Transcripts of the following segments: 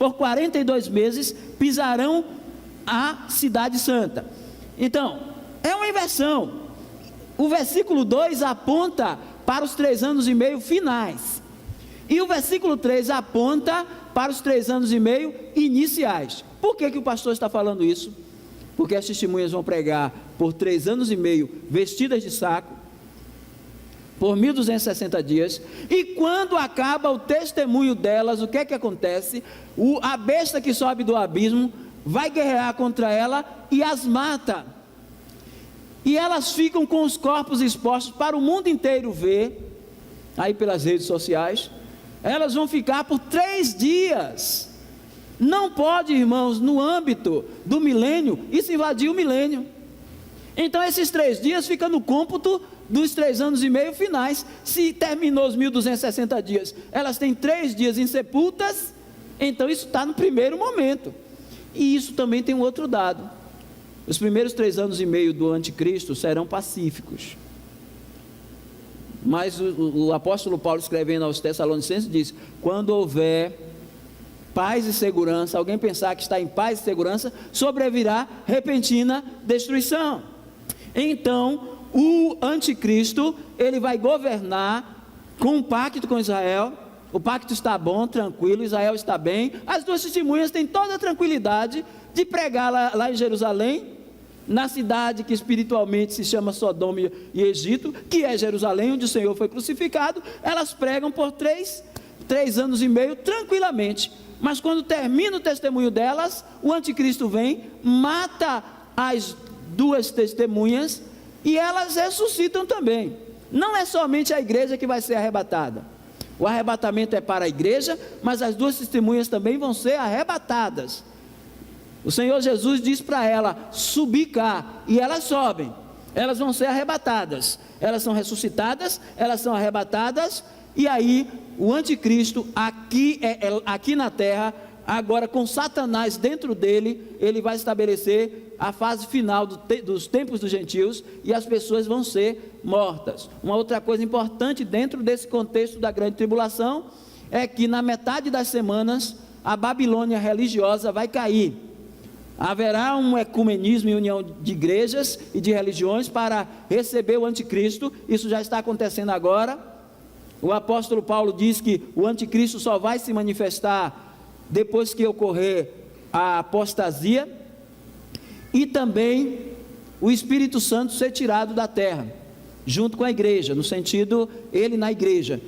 por 42 meses pisarão a cidade santa. Então, é uma inversão. O versículo 2 aponta para os 3 anos e meio finais, e o versículo 3 aponta para os 3 anos e meio iniciais. Por que o pastor está falando isso? Porque as testemunhas vão pregar por 3 anos e meio vestidas de saco, por 1260 dias, e quando acaba o testemunho delas, o que é que acontece? A besta que sobe do abismo vai guerrear contra ela e as mata, e elas ficam com os corpos expostos para o mundo inteiro ver, aí pelas redes sociais. Elas vão ficar por 3 dias, não pode, irmãos, no âmbito do milênio, isso invadir o milênio. Então esses 3 dias ficam no cômputo dos 3 anos e meio finais. Se terminou os 1260 dias, elas têm 3 dias insepultas, então isso está no primeiro momento. E isso também tem um outro dado: os primeiros 3 anos e meio do anticristo serão pacíficos, mas o apóstolo Paulo, escrevendo aos Tessalonicenses, diz: quando houver paz e segurança, alguém pensar que está em paz e segurança, sobrevirá repentina destruição. Então o anticristo, ele vai governar com um pacto com Israel. O pacto está bom, tranquilo, Israel está bem, as 2 testemunhas têm toda a tranquilidade de pregar lá em Jerusalém, na cidade que espiritualmente se chama Sodoma e Egito, que é Jerusalém, onde o Senhor foi crucificado. Elas pregam por 3 anos e meio tranquilamente, mas quando termina o testemunho delas, o anticristo vem, mata as 2 testemunhas, e elas ressuscitam também. Não é somente a igreja que vai ser arrebatada, o arrebatamento é para a igreja, mas as 2 testemunhas também vão ser arrebatadas. O Senhor Jesus diz para ela: subir cá, e elas sobem, elas vão ser arrebatadas, elas são ressuscitadas, elas são arrebatadas, e aí o anticristo aqui na terra, agora com Satanás dentro dele, ele vai estabelecer a fase final dos tempos dos gentios, e as pessoas vão ser mortas. Uma outra coisa importante dentro desse contexto da grande tribulação é que na metade das semanas a Babilônia religiosa vai cair. Haverá um ecumenismo e união de igrejas e de religiões para receber o anticristo. Isso já está acontecendo agora. O apóstolo Paulo diz que o anticristo só vai se manifestar depois que ocorrer a apostasia, e também o Espírito Santo ser tirado da terra, junto com a igreja, no sentido, ele na igreja,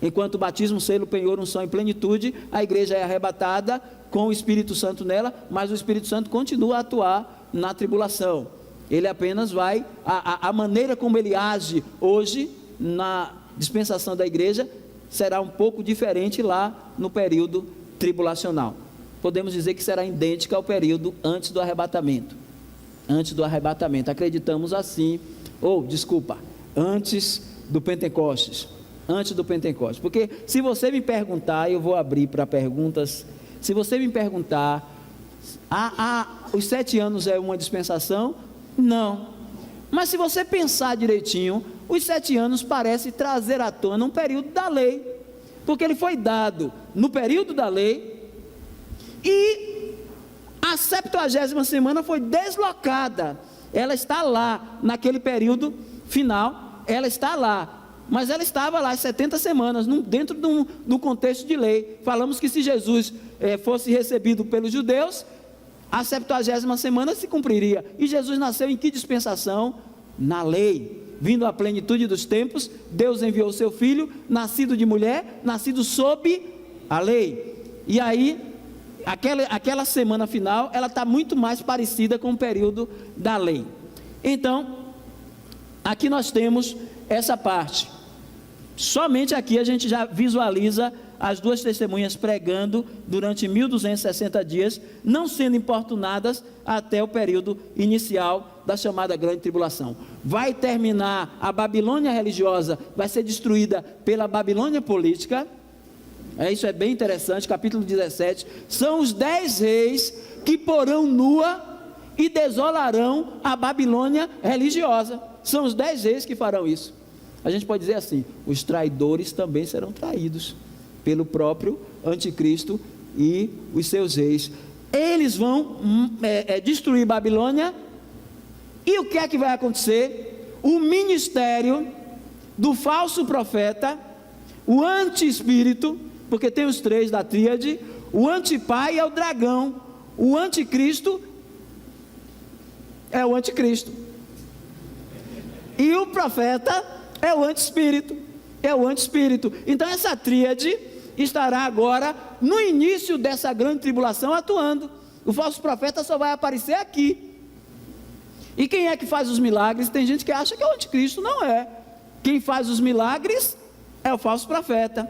enquanto o batismo, selo, penhor, unção e plenitude, a igreja é arrebatada com o Espírito Santo nela, mas o Espírito Santo continua a atuar na tribulação. Ele apenas vai, a maneira como ele age hoje, na dispensação da igreja, será um pouco diferente lá no período tribulacional. Podemos dizer que será idêntica ao período antes do arrebatamento. Antes do arrebatamento, acreditamos assim, antes do Pentecostes. Antes do Pentecostes, porque se você me perguntar, eu vou abrir para perguntas. Se você me perguntar, os 7 anos é uma dispensação? Não. Mas se você pensar direitinho, os 7 anos parece trazer à tona um período da lei, porque ele foi dado no período da lei, e a 70ª semana foi deslocada. Ela está lá, naquele período final, ela está lá, mas ela estava lá as 70 semanas, dentro do contexto de lei. Falamos que se Jesus fosse recebido pelos judeus, a 70ª semana se cumpriria. E Jesus nasceu em que dispensação? Na lei. Vindo à plenitude dos tempos, Deus enviou o seu Filho, nascido de mulher, nascido sob a lei. E aí, aquela semana final, ela está muito mais parecida com o período da lei. Então, aqui nós temos essa parte. Somente aqui a gente já visualiza as 2 testemunhas pregando durante 1260 dias, não sendo importunadas até o período inicial da chamada grande tribulação. Vai terminar, a Babilônia religiosa vai ser destruída pela Babilônia política. Isso é bem interessante, capítulo 17, são os 10 reis que porão nua e desolarão a Babilônia religiosa. São os 10 reis que farão isso. A gente pode dizer assim: os traidores também serão traídos pelo próprio anticristo e os seus reis. Eles vão destruir Babilônia. E o que é que vai acontecer? O ministério do falso profeta, o anti-espírito, porque tem os três da tríade, o antipai é o dragão, o anticristo é o anticristo, e o profeta é o anti-espírito, então essa tríade estará agora no início dessa grande tribulação atuando. O falso profeta só vai aparecer aqui. E quem é que faz os milagres? Tem gente que acha que é o anticristo. Não é. Quem faz os milagres é o falso profeta,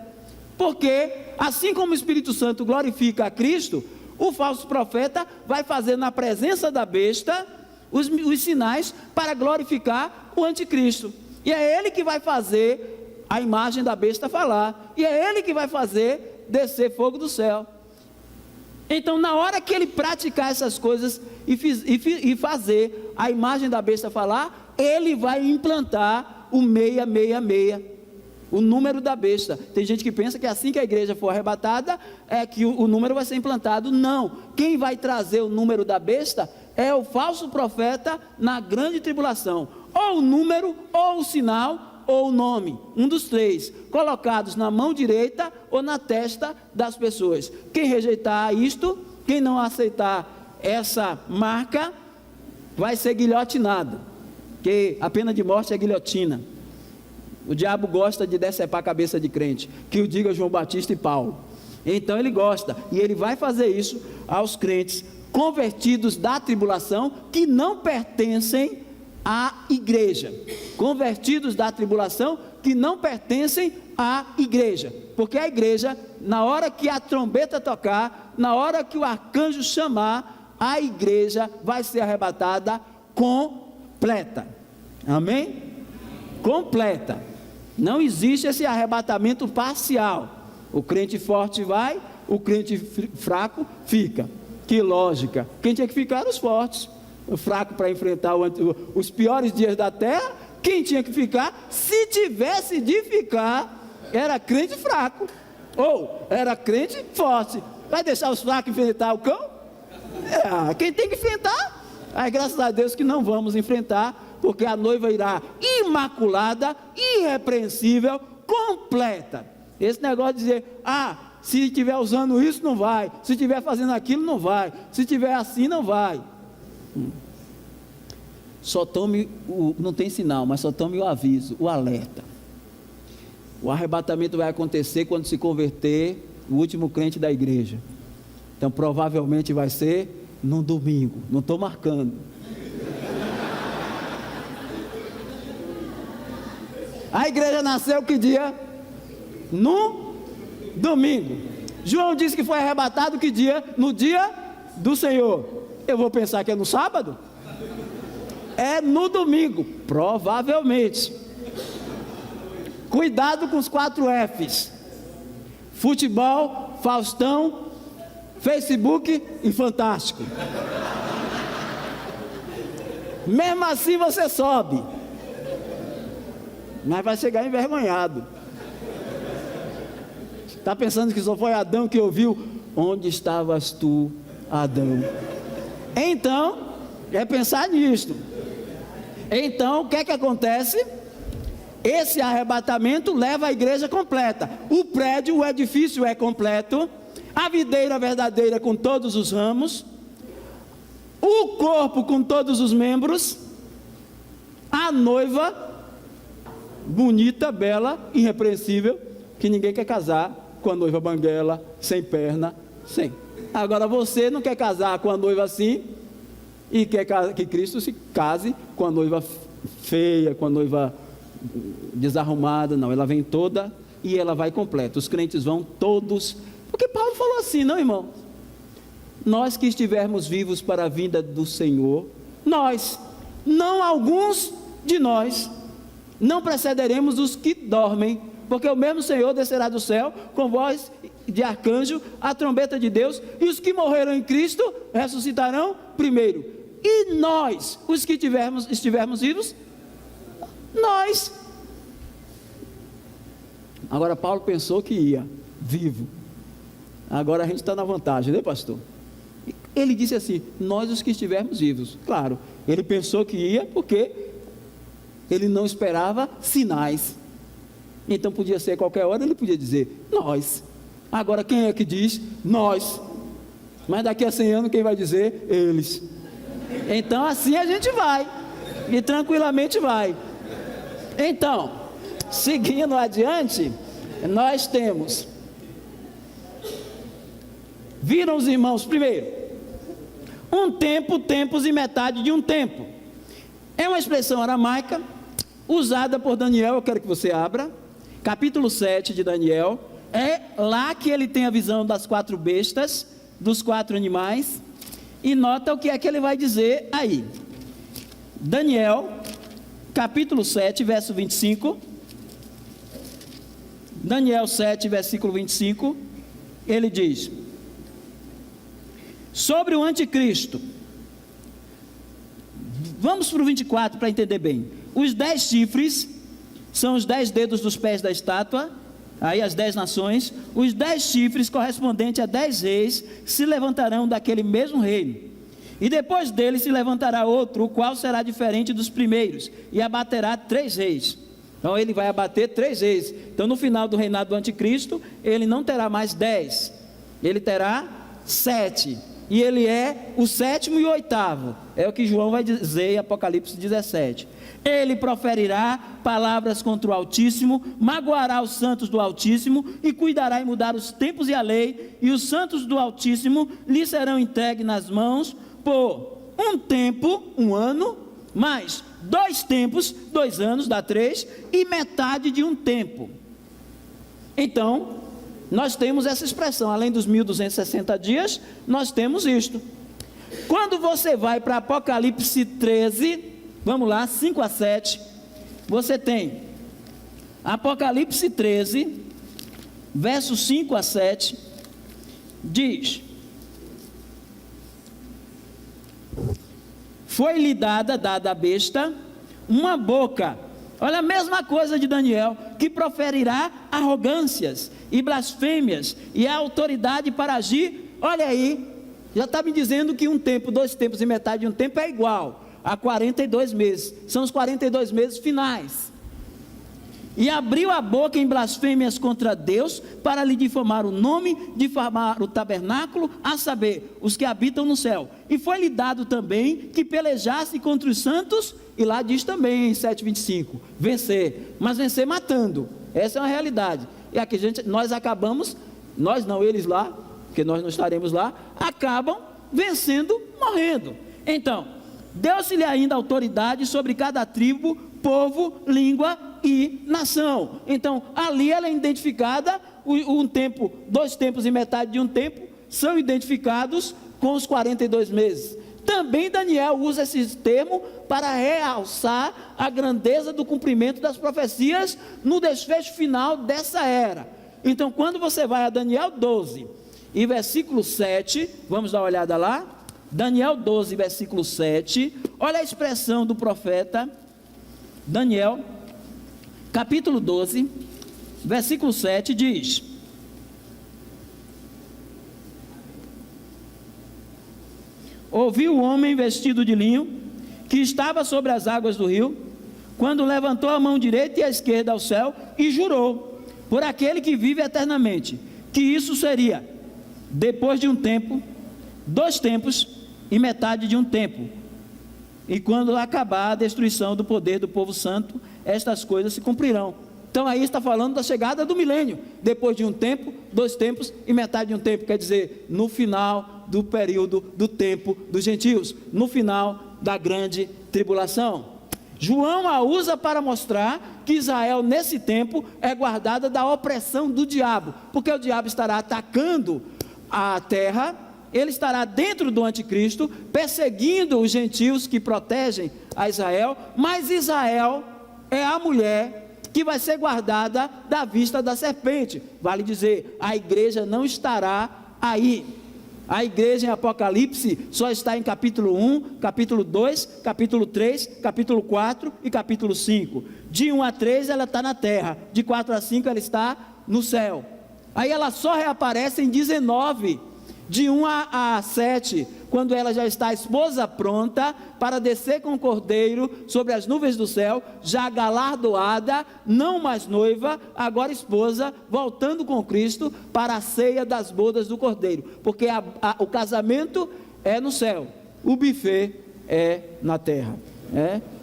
porque assim como o Espírito Santo glorifica a Cristo, o falso profeta vai fazer na presença da besta os sinais para glorificar o anticristo, e é ele que vai fazer a imagem da besta falar, e é ele que vai fazer descer fogo do céu. Então, na hora que ele praticar essas coisas e fazer a imagem da besta falar, ele vai implantar o 666, o número da besta. Tem gente que pensa que assim que a igreja for arrebatada, é que o número vai ser implantado. Não, quem vai trazer o número da besta é o falso profeta na grande tribulação. Ou o número, ou o sinal, ou o nome, um dos três, colocados na mão direita ou na testa das pessoas. Quem rejeitar isto, quem não aceitar essa marca, vai ser guilhotinado, que a pena de morte é guilhotina. O diabo gosta de decepar a cabeça de crente, que o diga João Batista e Paulo. Então ele gosta, e ele vai fazer isso aos crentes convertidos da tribulação, que não pertencem à igreja. Convertidos da tribulação, que não pertencem à igreja, porque a igreja, na hora que a trombeta tocar, na hora que o arcanjo chamar, a igreja vai ser arrebatada completa. Amém? Completa. Não existe esse arrebatamento parcial. O crente forte vai, o crente fraco fica. Que lógica. Quem tinha que ficar eram os fortes. O fraco para enfrentar os piores dias da terra. Quem tinha que ficar, se tivesse de ficar, era crente fraco, ou era crente forte. Vai deixar os fracos enfrentar o cão? Quem tem que enfrentar? Aí, graças a Deus que não vamos enfrentar, porque a noiva irá imaculada, irrepreensível, completa. Esse negócio de dizer, se estiver usando isso, não vai, se estiver fazendo aquilo, não vai, se estiver assim, não vai. Só tome, não tem sinal, mas só tome o aviso, o alerta. O arrebatamento vai acontecer quando se converter o último crente da igreja. Então provavelmente vai ser no domingo, não estou marcando. A igreja nasceu que dia? No domingo. João disse que foi arrebatado que dia? No dia do Senhor. Eu vou pensar que é no sábado? É no domingo, provavelmente. Cuidado com os 4 Fs: futebol, Faustão, Facebook e Fantástico. Mesmo assim você sobe, mas vai chegar envergonhado. Está pensando que só foi Adão que ouviu? Onde estavas tu, Adão? Então, é pensar nisto. Então, o que é que acontece? Esse arrebatamento leva a igreja completa. O prédio, o edifício é completo. A videira verdadeira com todos os ramos. O corpo com todos os membros. A noiva, bonita, bela, irrepreensível, que ninguém quer casar com a noiva banguela, sem perna, sem. Agora você não quer casar com a noiva assim, e quer que Cristo se case com a noiva feia, com a noiva desarrumada. Não, ela vem toda e ela vai completa. Os crentes vão todos, porque Paulo falou assim, não, irmão? Nós que estivermos vivos para a vinda do Senhor, nós, não alguns de nós, não precederemos os que dormem, porque o mesmo Senhor descerá do céu com voz de arcanjo, a trombeta de Deus, e os que morreram em Cristo ressuscitarão primeiro. E nós, os que estivermos vivos, nós. Agora Paulo pensou que ia vivo. Agora a gente está na vantagem, né, pastor? Ele disse assim: nós os que estivermos vivos. Claro, ele pensou que ia porque ele não esperava sinais. Então podia ser qualquer hora, ele podia dizer nós. Agora quem é que diz? Nós. Mas daqui a 100 anos quem vai dizer? Eles. Então assim a gente vai, e tranquilamente vai. Então, seguindo adiante, nós temos, viram os irmãos, primeiro, um tempo, tempos e metade de um tempo. É uma expressão aramaica, usada por Daniel. Eu quero que você abra, capítulo 7 de Daniel. É lá que ele tem a visão das 4 bestas, dos 4 animais, e nota o que é que ele vai dizer aí. Daniel, capítulo 7, verso 25. Daniel 7, versículo 25, ele diz: sobre o anticristo. Vamos para o 24 para entender bem. Os 10 chifres são os 10 dedos dos pés da estátua, aí as 10 nações. Os 10 chifres correspondentes a 10 reis se levantarão daquele mesmo reino, e depois dele se levantará outro, o qual será diferente dos primeiros, e abaterá 3 reis. Então ele vai abater 3 reis. Então no final do reinado do anticristo, ele não terá mais 10, ele terá 7, e ele é o 7º e o 8º, é o que João vai dizer em Apocalipse 17. Ele proferirá palavras contra o Altíssimo, magoará os santos do Altíssimo, e cuidará em mudar os tempos e a lei, e os santos do Altíssimo lhe serão entregues nas mãos por um tempo, 1 ano, mais 2 tempos, 2 anos, dá 3, e metade de um tempo. Então, nós temos essa expressão, além dos 1260 dias, nós temos isto. Quando você vai para Apocalipse 13, vamos lá, 5 a 7, você tem Apocalipse 13, versos 5 a 7, diz: foi-lhe dada à besta uma boca, olha a mesma coisa de Daniel, que proferirá arrogâncias e blasfêmias, e a autoridade para agir. Olha aí, já está me dizendo que um tempo, 2 tempos e metade de um tempo é igual a 42 meses, são os 42 meses finais. E abriu a boca em blasfêmias contra Deus, para lhe difamar o nome, difamar o tabernáculo, a saber, os que habitam no céu. E foi-lhe dado também que pelejasse contra os santos, e lá diz também em 7,25, vencer, mas vencer matando. Essa é uma realidade. E aqui nós acabamos, nós não, eles lá, porque nós não estaremos lá, acabam vencendo, morrendo. Então, deu-se-lhe ainda autoridade sobre cada tribo, povo, língua e nação. Então, ali ela é identificada, um tempo, 2 tempos e metade de um tempo, são identificados com os 42 meses. Também Daniel usa esse termo para realçar a grandeza do cumprimento das profecias no desfecho final dessa era. Então, quando você vai a Daniel 12 e versículo 7, vamos dar uma olhada lá, Daniel 12, versículo 7, olha a expressão do profeta Daniel, capítulo 12, versículo 7, diz: ouvi o homem vestido de linho, que estava sobre as águas do rio, quando levantou a mão direita e a esquerda ao céu, e jurou, por aquele que vive eternamente, que isso seria, depois de um tempo, 2 tempos e metade de um tempo, e quando acabar a destruição do poder do povo santo, estas coisas se cumprirão. Então aí está falando da chegada do milênio, depois de um tempo, 2 tempos e metade de um tempo, quer dizer, no final do período do tempo dos gentios, no final da grande tribulação. João a usa para mostrar que Israel nesse tempo é guardada da opressão do diabo, porque o diabo estará atacando a terra, ele estará dentro do anticristo, perseguindo os gentios que protegem a Israel, mas Israel é a mulher que vai ser guardada da vista da serpente. Vale dizer, a igreja não estará aí. A igreja em Apocalipse só está em capítulo 1, capítulo 2, capítulo 3, capítulo 4 e capítulo 5. De 1 a 3 ela está na terra, de 4 a 5 ela está no céu. Aí ela só reaparece em 19, de 1 a 7, quando ela já está a esposa pronta para descer com o cordeiro sobre as nuvens do céu, já galardoada, não mais noiva, agora esposa, voltando com Cristo para a ceia das bodas do cordeiro, porque o casamento é no céu, o buffet é na terra.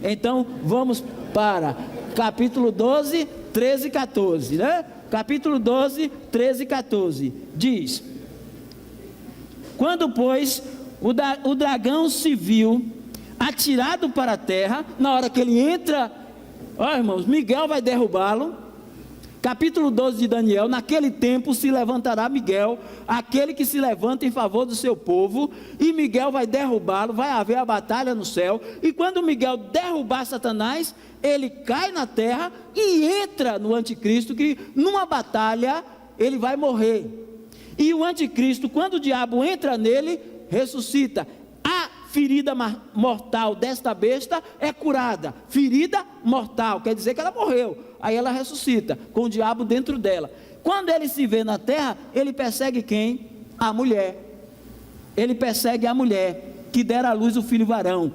Então vamos para capítulo 12, 13 e 14, né? Capítulo 12, 13 e 14, diz: quando, pois, o dragão se viu atirado para a terra, na hora que ele entra, ó irmãos, Miguel vai derrubá-lo. Capítulo 12 de Daniel: naquele tempo se levantará Miguel, aquele que se levanta em favor do seu povo, e Miguel vai derrubá-lo, vai haver a batalha no céu, e quando Miguel derrubar Satanás, ele cai na terra e entra no anticristo, que numa batalha ele vai morrer. E o anticristo, quando o diabo entra nele, ressuscita. A ferida mortal desta besta é curada. Ferida mortal, quer dizer que ela morreu. Aí ela ressuscita, com o diabo dentro dela. Quando ele se vê na terra, ele persegue quem? A mulher. Ele persegue a mulher que dera à luz o filho varão.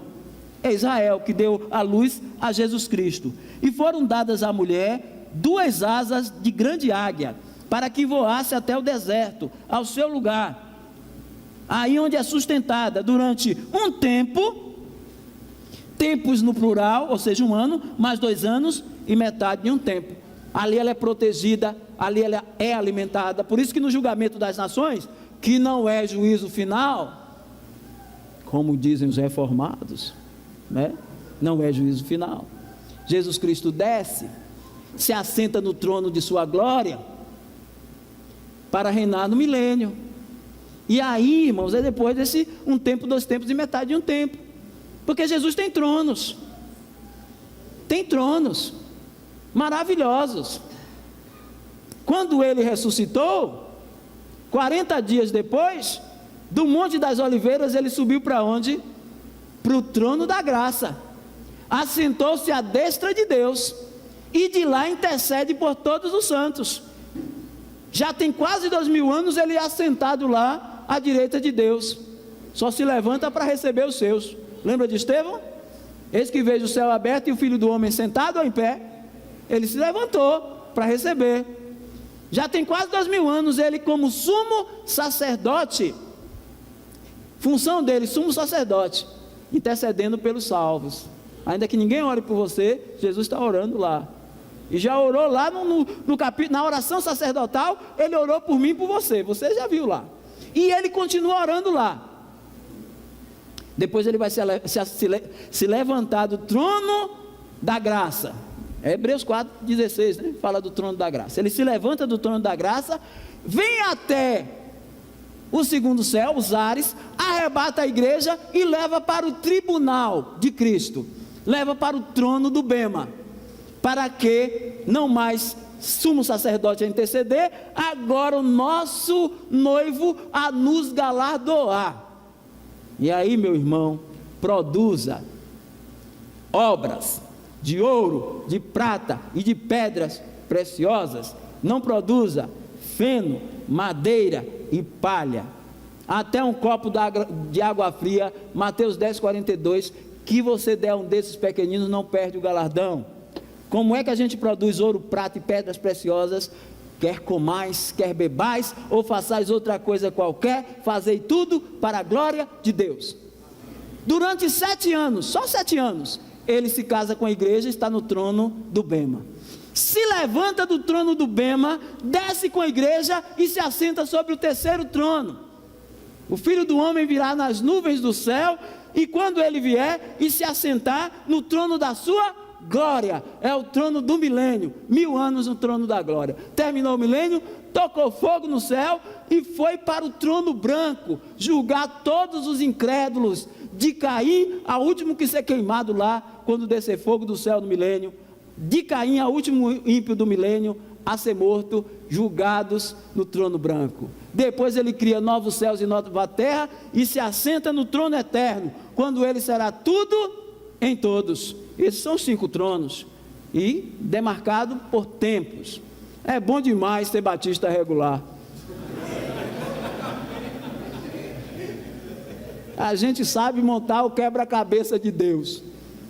É Israel que deu à luz a Jesus Cristo. E foram dadas à mulher 2 asas de grande águia, para que voasse até o deserto, ao seu lugar, aí onde é sustentada durante um tempo, tempos no plural, ou seja, 1 ano, mais 2 anos e metade de um tempo. Ali ela é protegida, ali ela é alimentada. Por isso que no julgamento das nações, que não é juízo final, como dizem os reformados, né? Não é juízo final. Jesus Cristo desce, se assenta no trono de sua glória, para reinar no milênio. E aí, irmãos, é depois desse 1 tempo, 2 tempos e metade de um tempo. Porque Jesus tem tronos. Tem tronos maravilhosos. Quando ele ressuscitou, 40 dias depois, do Monte das Oliveiras, ele subiu para onde? Para o trono da graça. Assentou-se à destra de Deus. E de lá intercede por todos os santos. Já tem quase 2000 anos ele é assentado lá à direita de Deus. Só se levanta para receber os seus. Lembra de Estevão? Eis que vejo o céu aberto e o Filho do Homem sentado ou em pé. Ele se levantou para receber. Já tem quase 2000 anos ele como sumo sacerdote. Função dele, sumo sacerdote, intercedendo pelos salvos. Ainda que ninguém ore por você, Jesus está orando lá. E já orou lá no capítulo, na oração sacerdotal, ele orou por mim e por você. Você já viu lá. E ele continua orando lá. Depois ele vai se levantar do trono da graça. É Hebreus 4,16, né? Fala do trono da graça. Ele se levanta do trono da graça, vem até o segundo céu, os ares, arrebata a igreja e leva para o tribunal de Cristo. Leva para o trono do Bema. Para que não mais sumo sacerdote a interceder, agora o nosso noivo a nos galardoar. E aí, meu irmão, produza obras de ouro, de prata e de pedras preciosas. Não produza feno, madeira e palha. Até um copo de água fria, Mateus 10:42, que você der um desses pequeninos, não perde o galardão. Como é que a gente produz ouro, prata e pedras preciosas? Quer comais, quer bebais, ou façais outra coisa qualquer, fazei tudo para a glória de Deus. Durante 7 anos, só 7 anos, ele se casa com a igreja e está no trono do Bema. Se levanta do trono do Bema, desce com a igreja e se assenta sobre o 3º trono. O Filho do Homem virá nas nuvens do céu, e quando ele vier e se assentar no trono da sua glória, é o trono do milênio, 1000 anos no trono da glória. Terminou o milênio, tocou fogo no céu e foi para o trono branco, julgar todos os incrédulos, de Caim a último que ser queimado lá, quando descer fogo do céu no milênio, de Caim a último ímpio do milênio, a ser morto, julgados no trono branco. Depois ele cria novos céus e nova terra, e se assenta no trono eterno, quando ele será tudo em todos. Esses são os 5 tronos, e demarcado por tempos. É bom demais ser batista regular. A gente sabe montar o quebra-cabeça de Deus,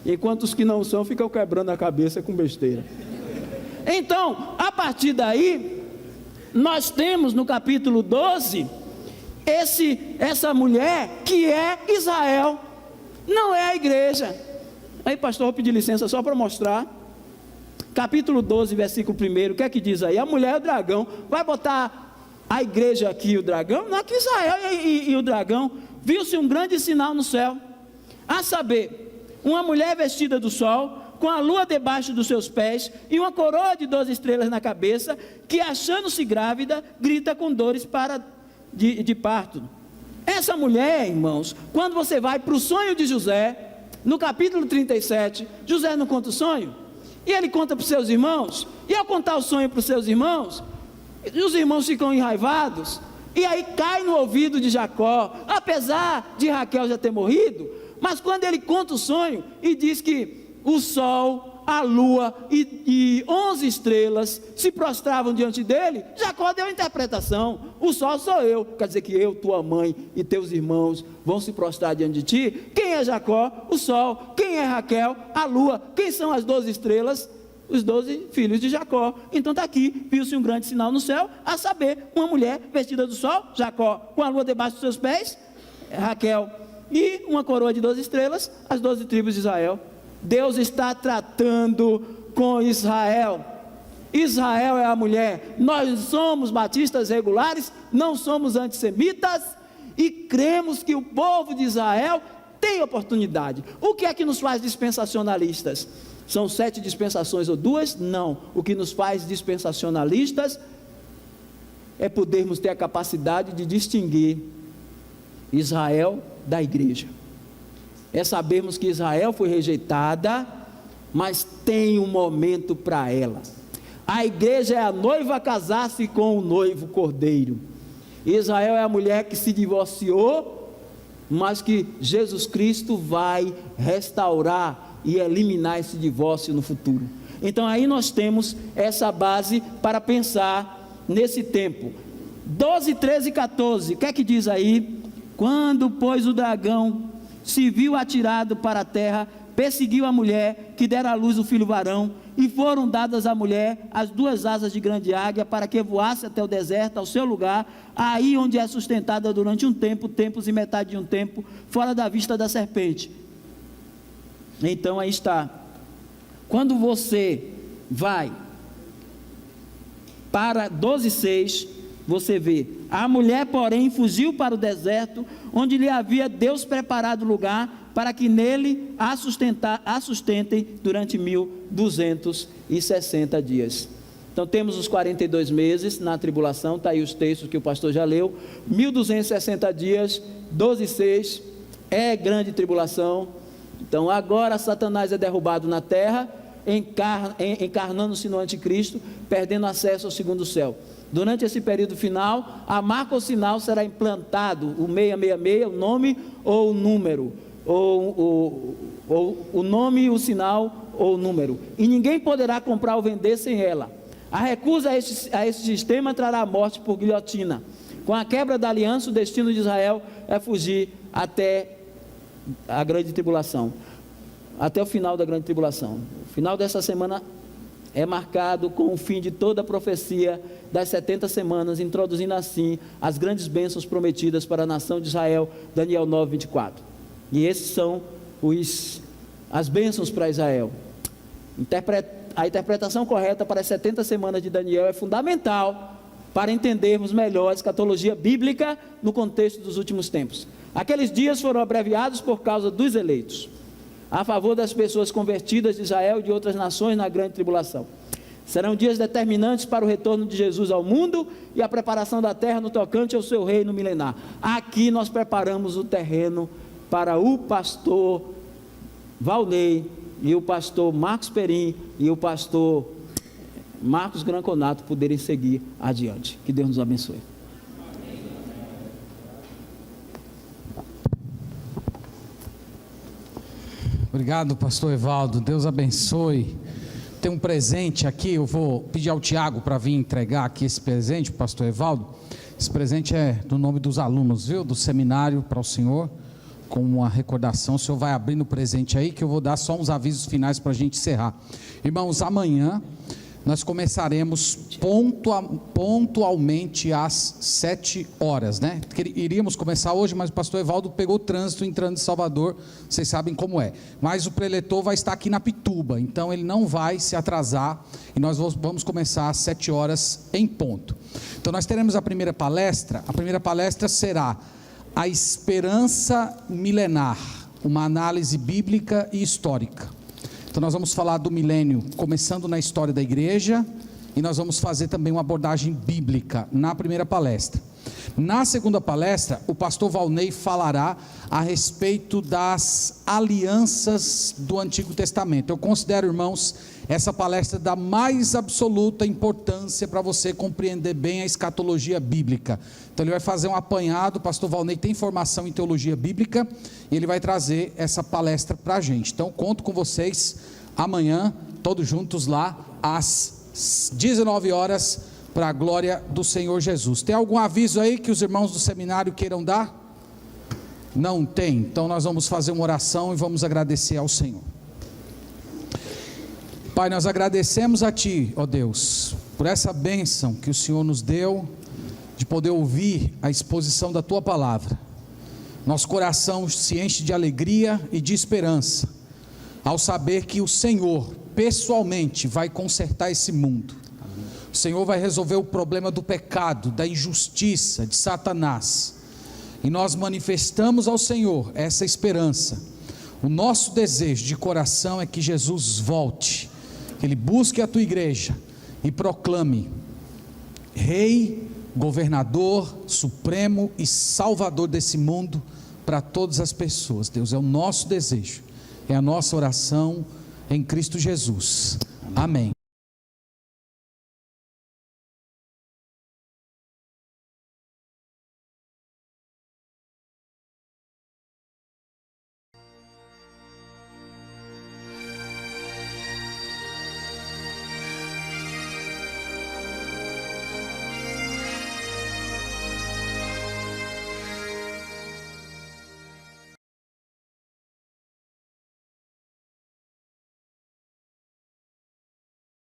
enquanto os que não são ficam quebrando a cabeça com besteira. Então, a partir daí, nós temos no capítulo 12, essa mulher que é Israel, não é a igreja. Aí, pastor, vou pedir licença só para mostrar. Capítulo 12, versículo 1, o que é que diz aí? A mulher é o dragão. Vai botar a igreja aqui e o dragão? Não, aqui Israel e o dragão. Viu-se um grande sinal no céu, a saber, uma mulher vestida do sol, com a lua debaixo dos seus pés, e uma coroa de 12 estrelas na cabeça, que achando-se grávida, grita com dores de parto. Essa mulher, irmãos, quando você vai para o sonho de José, no capítulo 37, José não conta o sonho, e ele conta para os seus irmãos, e ao contar o sonho para os seus irmãos, os irmãos ficam enraivados, e aí cai no ouvido de Jacó, apesar de Raquel já ter morrido, mas quando ele conta o sonho e diz que o sol, a lua e 11 estrelas se prostravam diante dele, Jacó deu a interpretação: o sol sou eu, quer dizer que eu, tua mãe e teus irmãos vão se prostrar diante de ti. Quem é Jacó? O sol. Quem é Raquel? A lua. Quem são as 12 estrelas? Os 12 filhos de Jacó. Então está aqui, viu-se um grande sinal no céu, a saber, uma mulher vestida do sol, Jacó, com a lua debaixo dos seus pés, Raquel, e uma coroa de 12 estrelas, as 12 tribos de Israel. Deus está tratando com Israel. Israel é a mulher. Nós somos batistas regulares, não somos antissemitas, e cremos que o povo de Israel tem oportunidade. O que é que nos faz dispensacionalistas? São 7 dispensações ou 2? Não. O que nos faz dispensacionalistas é podermos ter a capacidade de distinguir Israel da igreja. É sabermos que Israel foi rejeitada, mas tem um momento para ela. A igreja é a noiva a casar-se com o noivo cordeiro. Israel é a mulher que se divorciou, mas que Jesus Cristo vai restaurar e eliminar esse divórcio no futuro. Então aí nós temos essa base para pensar nesse tempo. 12, 13 e 14, o que é que diz aí? Quando, pois, o dragão se viu atirado para a terra, perseguiu a mulher, que dera à luz o filho varão, e foram dadas à mulher as 2 asas de grande águia, para que voasse até o deserto, ao seu lugar, aí onde é sustentada durante um tempo, tempos e metade de um tempo, fora da vista da serpente. Então aí está. Quando você vai para 12:6, você vê: a mulher, porém, fugiu para o deserto, onde lhe havia Deus preparado lugar, para que nele a sustentem durante 1260 dias. Então temos os 42 meses na tribulação, está aí os textos que o pastor já leu. 1260 dias, 12:6, é grande tribulação. Então agora Satanás é derrubado na terra, encarnando-se no anticristo, perdendo acesso ao segundo céu. Durante esse período final, a marca ou sinal será implantado, o 666, o nome ou o número, ou o nome, o sinal ou o número, e ninguém poderá comprar ou vender sem ela. A recusa a esse sistema trará a morte por guilhotina. Com a quebra da aliança, o destino de Israel é fugir até a grande tribulação, até o final da grande tribulação. O final dessa semana é marcado com o fim de toda a profecia das 70 semanas, introduzindo assim as grandes bênçãos prometidas para a nação de Israel, Daniel 9, 24. E esses são as bênçãos para Israel. A interpretação correta para as 70 semanas de Daniel é fundamental para entendermos melhor a escatologia bíblica no contexto dos últimos tempos. Aqueles dias foram abreviados por causa dos eleitos, a favor das pessoas convertidas de Israel e de outras nações na grande tribulação. Serão dias determinantes para o retorno de Jesus ao mundo e a preparação da terra no tocante ao seu reino milenar. Aqui nós preparamos o terreno para o pastor Valnei e o pastor Marcos Perim e o pastor Marcos Granconato poderem seguir adiante. Que Deus nos abençoe. Obrigado, pastor Evaldo. Deus abençoe tem um presente aqui, eu vou pedir ao Tiago para vir entregar aqui esse presente, pastor Evaldo. Esse presente é no nome dos alunos, viu, do seminário, para o senhor, com uma recordação. O senhor vai abrindo o presente aí, que eu vou dar só uns avisos finais para a gente encerrar. Irmãos, amanhã nós começaremos pontualmente às 7 horas, né? Iríamos começar hoje, mas o pastor Evaldo pegou o trânsito entrando em Salvador, vocês sabem como é. Mas o preletor vai estar aqui na Pituba, então ele não vai se atrasar, e nós vamos começar às 7 horas em ponto. Então nós teremos a primeira palestra será a esperança milenar, uma análise bíblica e histórica. Então nós vamos falar do milênio, começando na história da igreja, e nós vamos fazer também uma abordagem bíblica na primeira palestra. Na segunda palestra, o pastor Valnei falará a respeito das alianças do Antigo Testamento. Eu considero, irmãos, essa palestra da mais absoluta importância para você compreender bem a escatologia bíblica. Então ele vai fazer um apanhado, o pastor Valnei tem formação em teologia bíblica, e ele vai trazer essa palestra para a gente. Então conto com vocês amanhã, todos juntos lá, às 19 horas, para a glória do Senhor Jesus. Tem algum aviso aí que os irmãos do seminário queiram dar? Não tem. Então nós vamos fazer uma oração e vamos agradecer ao Senhor. Pai, nós agradecemos a Ti, ó Deus, por essa bênção que o Senhor nos deu, de poder ouvir a exposição da Tua palavra. Nosso coração se enche de alegria e de esperança, ao saber que o Senhor, pessoalmente, vai consertar esse mundo. O Senhor vai resolver o problema do pecado, da injustiça, de Satanás. E nós manifestamos ao Senhor essa esperança. O nosso desejo de coração é que Jesus volte, que Ele busque a Tua igreja e proclame Rei, Governador, Supremo e Salvador desse mundo para todas as pessoas. Deus, é o nosso desejo, é a nossa oração em Cristo Jesus. Amém.